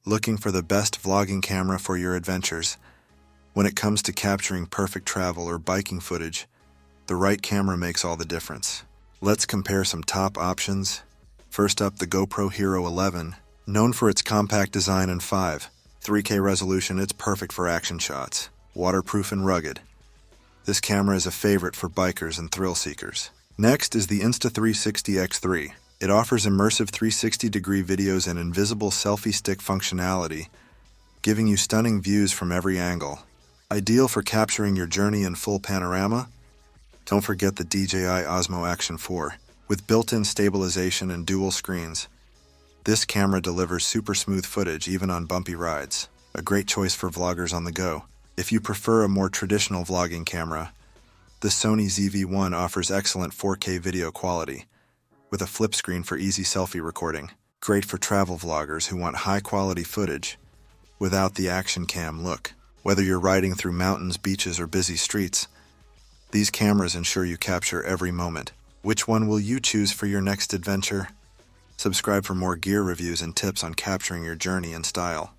Looking for the best vlogging camera for your adventures? When it comes to capturing perfect travel or biking footage, the right camera makes all the difference. Let's compare some top options. First up, the GoPro Hero 11. Known for its compact design and 3K resolution, it's perfect for action shots. Waterproof and rugged, this camera is a favorite for bikers and thrill seekers. Next is the Insta360 X3. It offers immersive 360-degree videos and invisible selfie stick functionality, giving you stunning views from every angle. Ideal for capturing your journey in full panorama. Don't forget the DJI Osmo Action 4. With built-in stabilization and dual screens, this camera delivers super smooth footage even on bumpy rides. A great choice for vloggers on the go. If you prefer a more traditional vlogging camera, the Sony ZV-1 offers excellent 4K video quality, with a flip screen for easy selfie recording. Great for travel vloggers who want high-quality footage without the action cam look. Whether you're riding through mountains, beaches, or busy streets, these cameras ensure you capture every moment. Which one will you choose for your next adventure? Subscribe for more gear reviews and tips on capturing your journey in style.